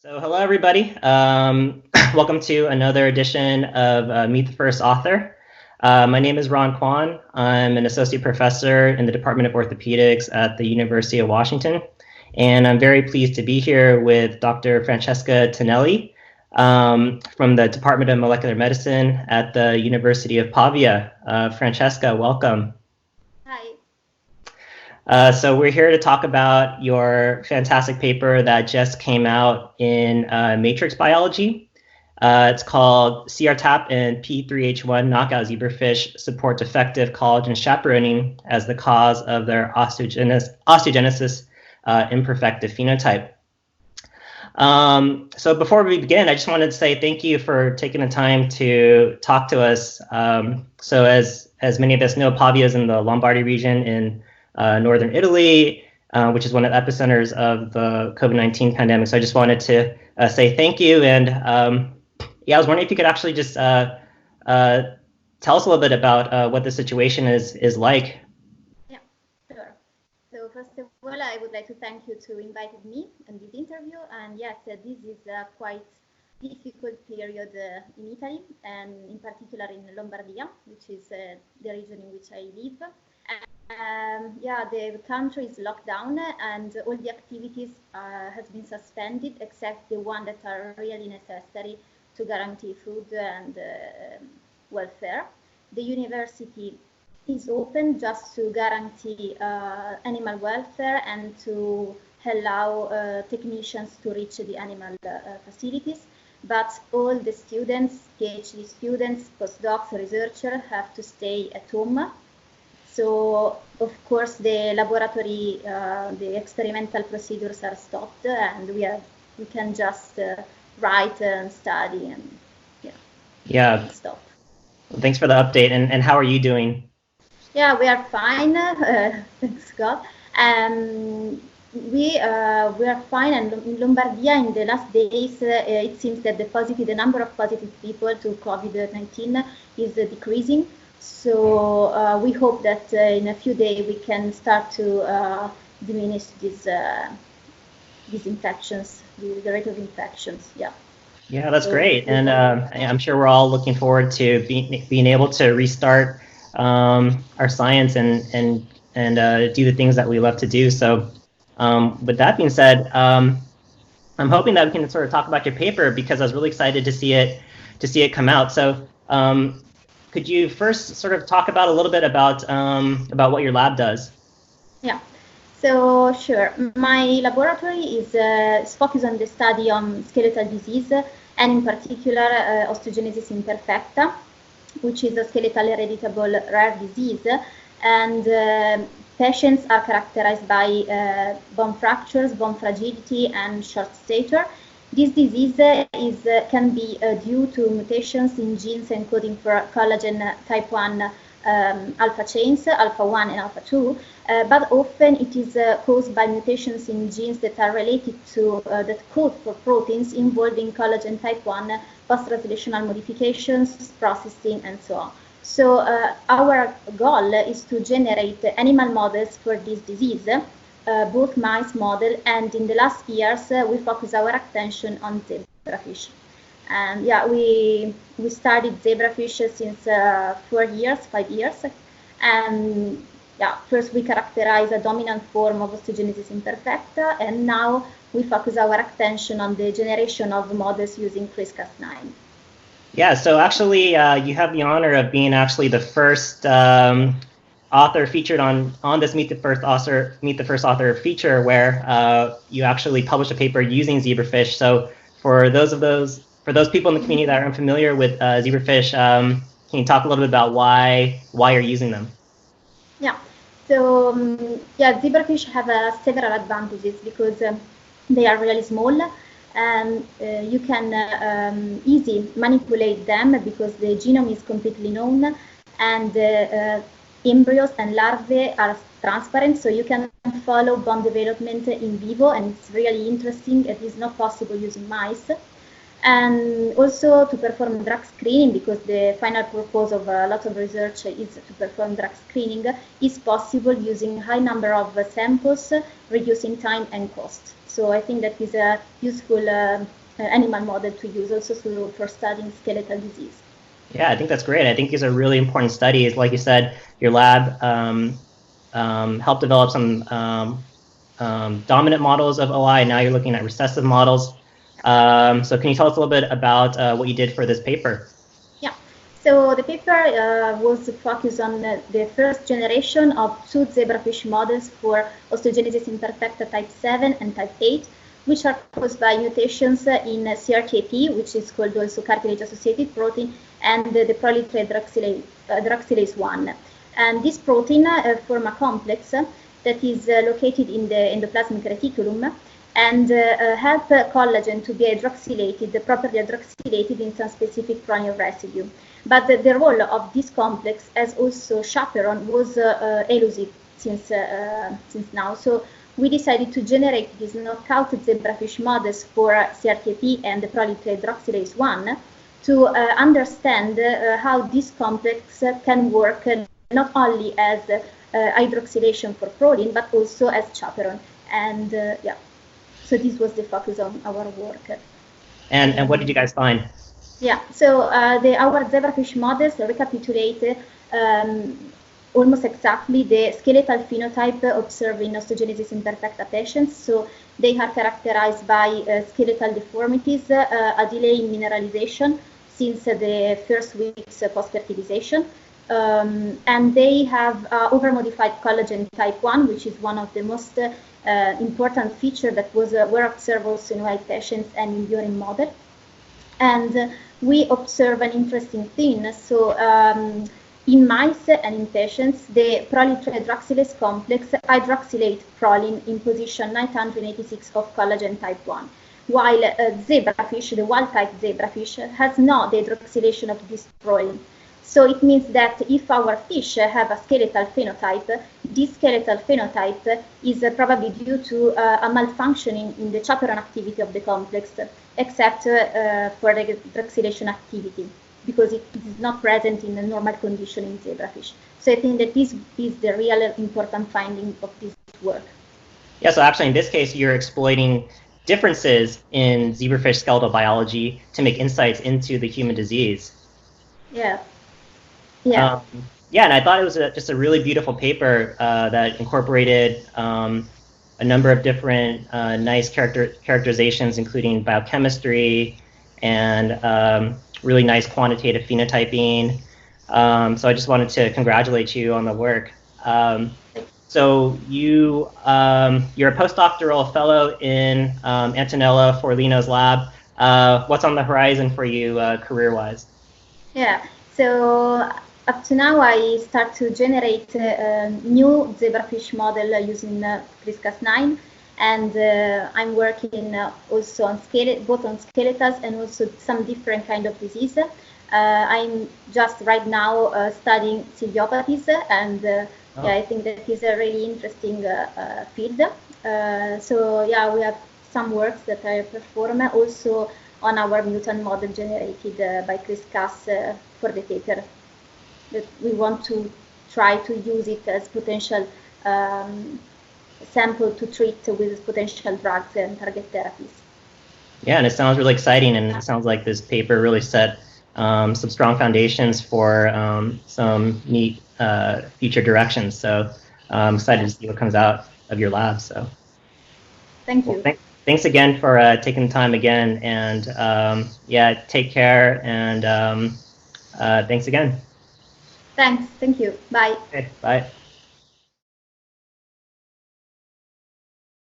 So hello, everybody. Welcome to another edition of Meet the First Author. My name is Ron Kwon. I'm an associate professor in the Department of Orthopedics at the University of Washington. And I'm very pleased to be here with Dr. Francesca Tonelli from the Department of Molecular Medicine at the University of Pavia. Francesca, welcome. So we're here to talk about your fantastic paper that just came out in Matrix Biology. It's called CRTAP and P3H1 knockout zebrafish support defective collagen chaperoning as the cause of their osteogenesis imperfecta phenotype. So before we begin, I just wanted to say thank you for taking the time to talk to us. So as many of us know, Pavia is in the Lombardy region in northern Italy, which is one of the epicenters of the COVID-19 pandemic. So I just wanted to say thank you. And yeah, I was wondering if you could actually just tell us a little bit about what the situation is like. Yeah, sure. So first of all, I would like to thank you to inviting me on this interview. And yes, this is a quite difficult period in Italy, and in particular in Lombardia, which is the region in which I live. Yeah, the country is locked down and all the activities has been suspended except the one that are really necessary to guarantee food and welfare. The university is open just to guarantee animal welfare and to allow technicians to reach the animal facilities. But all the students, PhD students, postdocs, researchers have to stay at home. So, of course, the laboratory, the experimental procedures are stopped, and we can just write and study and stop. Well, thanks for the update. And how are you doing? Yeah, we are fine. Thanks God. We are fine, and in Lombardia in the last days, it seems that the number of positive people to COVID-19 is decreasing. So we hope that in a few days we can start to diminish these infections, the rate of infections. Yeah. Yeah, that's great, and I'm sure we're all looking forward to being able to restart our science and do the things that we love to do. So, with that being said, I'm hoping that we can sort of talk about your paper because I was really excited to see it come out. So. Could you first sort of talk about a little bit about what your lab does? Yeah, so sure. My laboratory is focused on the study on skeletal disease and in particular osteogenesis imperfecta, which is a skeletal hereditable rare disease. And patients are characterized by bone fractures, bone fragility, and short stature. This disease can be due to mutations in genes encoding for collagen type 1 alpha chains, alpha 1 and alpha 2, but often it is caused by mutations in genes that are related to, that code for proteins involving collagen type 1, post-translational modifications, processing, and so on. So our goal is to generate animal models for this disease, both mice model, and in the last years we focus our attention on zebrafish. And yeah, we studied zebrafish since 5 years. And yeah, first we characterize a dominant form of osteogenesis imperfecta, and now we focus our attention on the generation of models using CRISPR-Cas9. Yeah, so actually you have the honor of being actually the first author featured on this Meet the First Author feature, where you actually published a paper using zebrafish. So for those people in the community that are unfamiliar with zebrafish, can you talk a little bit about why you're using them? Yeah. So yeah, zebrafish have several advantages because they are really small, and you can easily manipulate them because the genome is completely known, and embryos and larvae are transparent, so you can follow bone development in vivo, and it's really interesting. It is not possible using mice. and also to perform drug screening, because the final purpose of a lot of research is to perform drug screening, is possible using high number of samples, reducing time and cost. So I think that is a useful animal model to use also for studying skeletal disease. Yeah, I think that's great. I think these are really important studies. Like you said, your lab helped develop some dominant models of OI. Now you're looking at recessive models. So can you tell us a little bit about what you did for this paper? Yeah, so the paper was focused on the first generation of two zebrafish models for osteogenesis imperfecta type 7 and type 8, which are caused by mutations in CRTAP, which is called also cartilage-associated protein, and the prolyl-hydroxylase 1. And this protein form a complex that is located in the endoplasmic reticulum and help collagen to be hydroxylated, properly hydroxylated in some specific prolyl residue. But the role of this complex as also chaperone was elusive since now. So we decided to generate these knockout zebrafish models for CRTP and the prolyl-hydroxylase 1 to understand how this complex can work not only as hydroxylation for proline, but also as chaperone. And yeah, so this was the focus on our work. And what did you guys find? Yeah, so our zebrafish models recapitulate almost exactly the skeletal phenotype observed in osteogenesis imperfecta patients. So they are characterized by skeletal deformities, a delay in mineralization since the first weeks post-fertilization. And they have overmodified collagen type 1, which is one of the most important features that were observed also in white patients and in urine model. And we observe an interesting thing. So in mice and in patients, the prolyl-hydroxylase complex hydroxylate proline in position 986 of collagen type 1, while zebrafish, the wild-type zebrafish, has no hydroxylation of this proline. So it means that if our fish have a skeletal phenotype, this skeletal phenotype is probably due to a malfunctioning in the chaperone activity of the complex, except for the hydroxylation activity, because it is not present in the normal condition in zebrafish. So I think that this is the real important finding of this work. Yeah, so actually in this case, you're exploiting differences in zebrafish skeletal biology to make insights into the human disease. Yeah. Yeah. Yeah, and I thought it was just a really beautiful paper that incorporated a number of different nice characterizations, including biochemistry and really nice quantitative phenotyping. So I just wanted to congratulate you on the work. So you're a postdoctoral fellow in Antonella Forlino's lab. What's on the horizon for you career-wise? Yeah, so up to now I start to generate a new zebrafish model using CRISPR-Cas9, and I'm working also on both on skeletals and also some different kind of disease. I'm just right now studying sylviopathies, and yeah, I think that is a really interesting field. So yeah, we have some works that I perform also on our mutant model generated by CRISPR-Cas for the paper. That we want to try to use it as potential sample to treat with potential drugs and target therapies. Yeah, and it sounds really exciting, and it sounds like this paper really set some strong foundations for some neat future directions. So I'm excited to see what comes out of your lab. So thank you. Well, thanks again for taking the time again, and yeah, take care, and thanks again. Thanks. Thank you. Bye. Okay, bye.